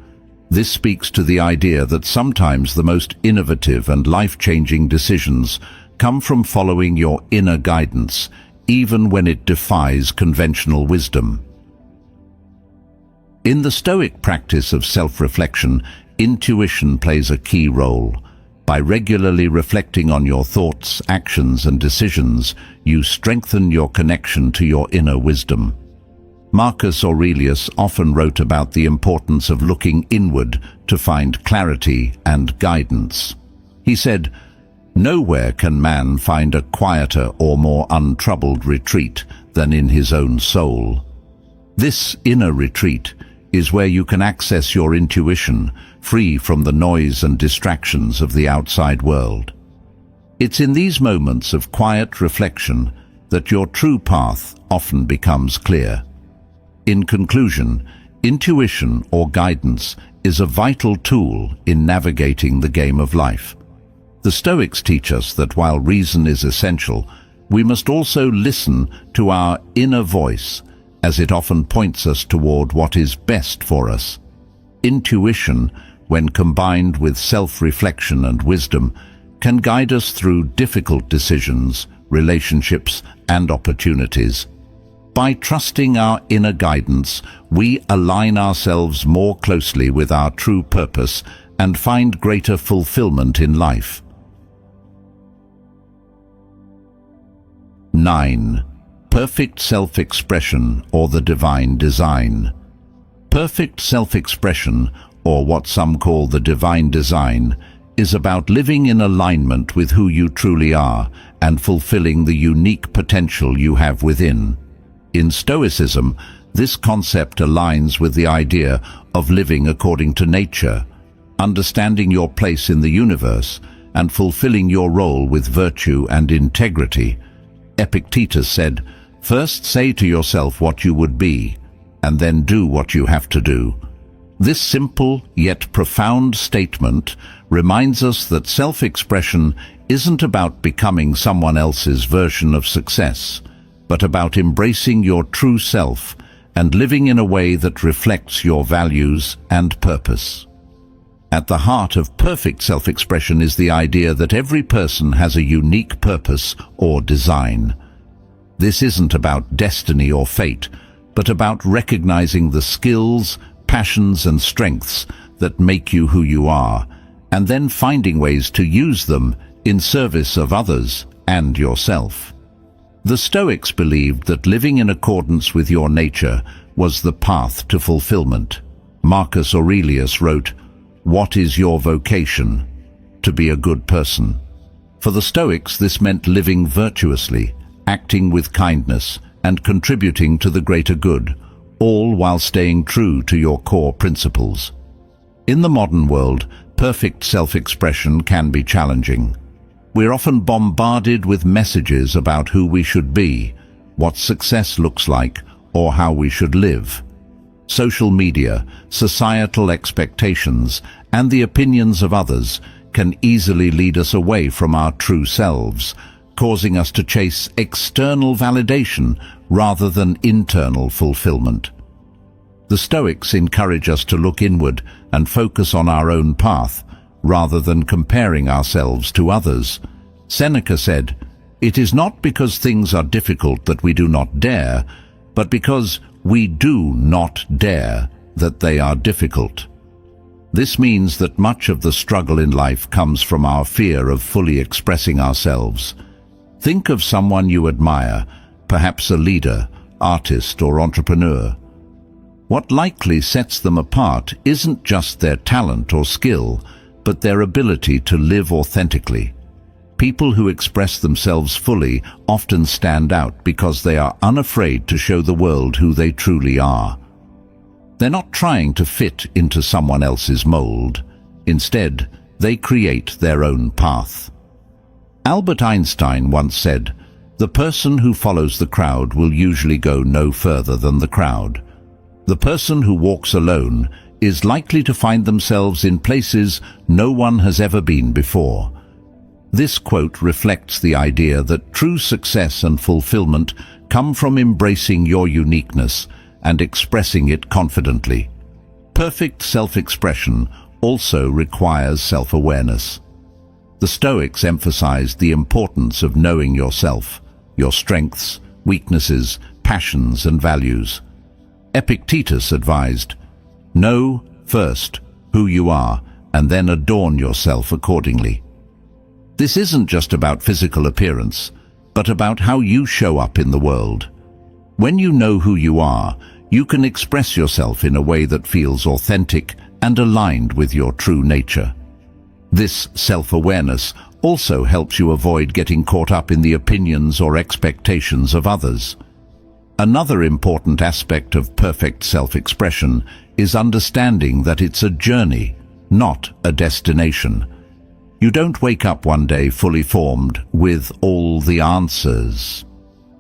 This speaks to the idea that sometimes the most innovative and life-changing decisions come from following your inner guidance, even when it defies conventional wisdom. In the Stoic practice of self-reflection, intuition plays a key role. By regularly reflecting on your thoughts, actions, and decisions, you strengthen your connection to your inner wisdom. Marcus Aurelius often wrote about the importance of looking inward to find clarity and guidance. He said, "Nowhere can man find a quieter or more untroubled retreat than in his own soul." This inner retreat is where you can access your intuition, free from the noise and distractions of the outside world. It's in these moments of quiet reflection that your true path often becomes clear. In conclusion, Intuition or guidance is a vital tool in navigating the game of life. The Stoics teach us that while reason is essential, we must also listen to our inner voice, as it often points us toward what is best for us. Intuition, when combined with self-reflection and wisdom, can guide us through difficult decisions, relationships, and opportunities. By trusting our inner guidance, we align ourselves more closely with our true purpose and find greater fulfillment in life. 9. Perfect self-expression or the divine design. Perfect self-expression, or what some call the divine design, is about living in alignment with who you truly are and fulfilling the unique potential you have within. In Stoicism, this concept aligns with the idea of living according to nature, understanding your place in the universe, and fulfilling your role with virtue and integrity. Epictetus said, "First say to yourself what you would be, and then do what you have to do." This simple yet profound statement reminds us that self-expression isn't about becoming someone else's version of success, but about embracing your true self and living in a way that reflects your values and purpose. At the heart of perfect self-expression is the idea that every person has a unique purpose or design. This isn't about destiny or fate, but about recognizing the skills, passions, and strengths that make you who you are, and then finding ways to use them in service of others and yourself. The Stoics believed that living in accordance with your nature was the path to fulfillment. Marcus Aurelius wrote, "What is your vocation? To be a good person." For the Stoics, this meant living virtuously, acting with kindness, and contributing to the greater good, all while staying true to your core principles. In the modern world, perfect self-expression can be challenging. We're often bombarded with messages about who we should be, what success looks like, or how we should live. Social media, societal expectations, and the opinions of others can easily lead us away from our true selves, causing us to chase external validation rather than internal fulfillment. The Stoics encourage us to look inward and focus on our own path, rather than comparing ourselves to others. Seneca said, "It is not because things are difficult that we do not dare, but because we do not dare that they are difficult." This means that much of the struggle in life comes from our fear of fully expressing ourselves. Think of someone you admire, perhaps a leader, artist, or entrepreneur. What likely sets them apart isn't just their talent or skill, but their ability to live authentically. People who express themselves fully often stand out because they are unafraid to show the world who they truly are. They're not trying to fit into someone else's mold. Instead, they create their own path. Albert Einstein once said, "The person who follows the crowd will usually go no further than the crowd. The person who walks alone is likely to find themselves in places no one has ever been before." This quote reflects the idea that true success and fulfillment come from embracing your uniqueness and expressing it confidently. Perfect self-expression also requires self-awareness. The Stoics emphasized the importance of knowing yourself, your strengths, weaknesses, passions, and values. Epictetus advised, "Know first who you are, and then adorn yourself accordingly." This isn't just about physical appearance, but about how you show up in the world. When you know who you are, you can express yourself in a way that feels authentic and aligned with your true nature. This self-awareness also helps you avoid getting caught up in the opinions or expectations of others. Another important aspect of perfect self-expression is understanding that it's a journey, not a destination. You don't wake up one day fully formed with all the answers.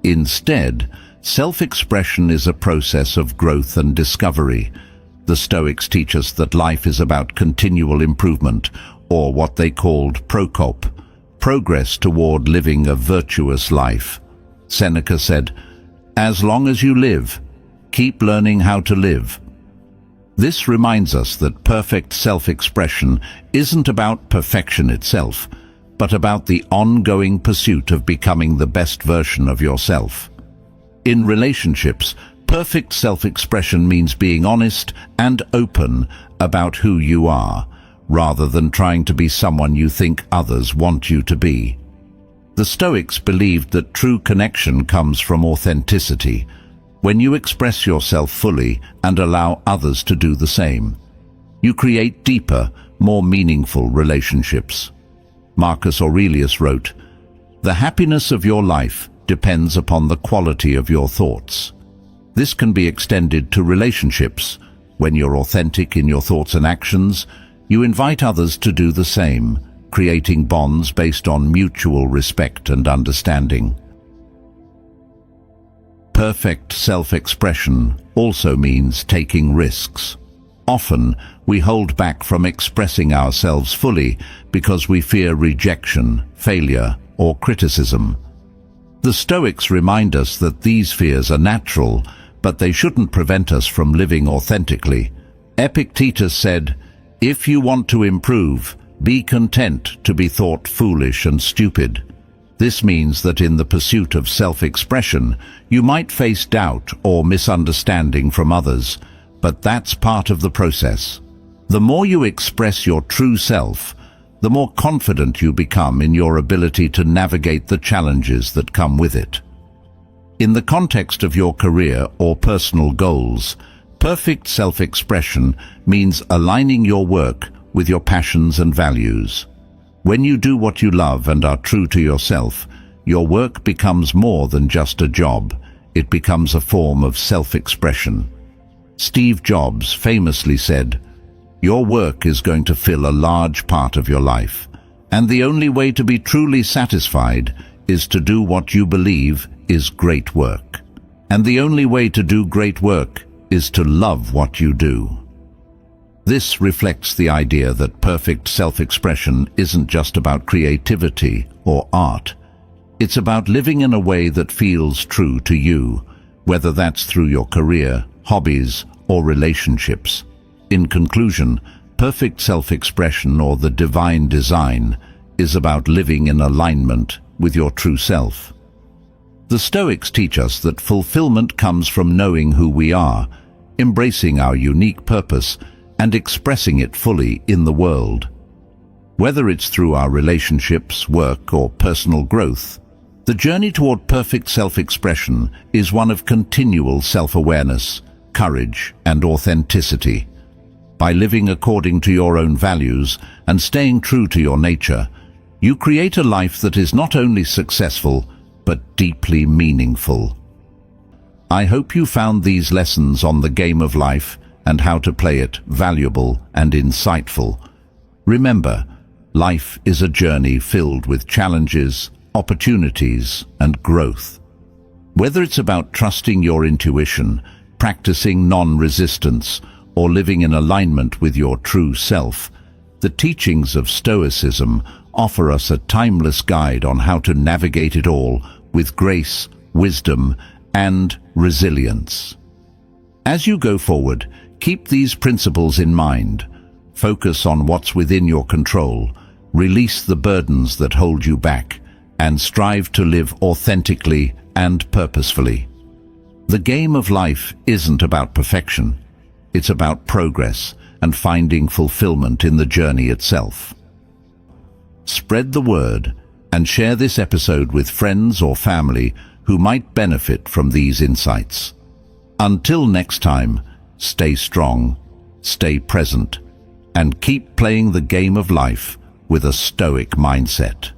Instead, self-expression is a process of growth and discovery, The Stoics teach us that life is about continual improvement, or what they called prokop, progress toward living a virtuous life. Seneca said, "As long as you live, keep learning how to live." This reminds us that perfect self-expression isn't about perfection itself, but about the ongoing pursuit of becoming the best version of yourself. In relationships, perfect self-expression means being honest and open about who you are, rather than trying to be someone you think others want you to be. The Stoics believed that true connection comes from authenticity, when you express yourself fully and allow others to do the same. You create deeper, more meaningful relationships. Marcus Aurelius wrote, "The happiness of your life depends upon the quality of your thoughts." This can be extended to relationships. When you're authentic in your thoughts and actions, you invite others to do the same, creating bonds based on mutual respect and understanding. Perfect self-expression also means taking risks. Often, we hold back from expressing ourselves fully because we fear rejection, failure, or criticism. The Stoics remind us that these fears are natural, but they shouldn't prevent us from living authentically. Epictetus said, "If you want to improve, be content to be thought foolish and stupid." This means that in the pursuit of self-expression, you might face doubt or misunderstanding from others, but that's part of the process. The more you express your true self, the more confident you become in your ability to navigate the challenges that come with it. In the context of your career or personal goals, perfect self-expression means aligning your work with your passions and values. When you do what you love and are true to yourself, your work becomes more than just a job. It becomes a form of self-expression. Steve Jobs famously said, "Your work is going to fill a large part of your life, and the only way to be truly satisfied is to do what you believe is great work. And the only way to do great work is to love what you do." This reflects the idea that perfect self-expression isn't just about creativity or art. It's about living in a way that feels true to you, whether that's through your career, hobbies, or relationships. In conclusion, perfect self-expression, or the divine design, is about living in alignment with your true self. The Stoics teach us that fulfillment comes from knowing who we are, embracing our unique purpose, and expressing it fully in the world. Whether it's through our relationships, work, or personal growth, the journey toward perfect self-expression is one of continual self-awareness, courage, and authenticity. By living according to your own values and staying true to your nature, you create a life that is not only successful, but deeply meaningful. I hope you found these lessons on the game of life and how to play it valuable and insightful. Remember, life is a journey filled with challenges, opportunities, and growth. Whether it's about trusting your intuition, practicing non-resistance, or living in alignment with your true self, the teachings of Stoicism offer us a timeless guide on how to navigate it all with grace, wisdom, and resilience. As you go forward, keep these principles in mind. Focus on what's within your control, release the burdens that hold you back, and strive to live authentically and purposefully. The game of life isn't about perfection. It's about progress and finding fulfillment in the journey itself. Spread the word and share this episode with friends or family who might benefit from these insights. Until next time, stay strong, stay present, and keep playing the game of life with a stoic mindset.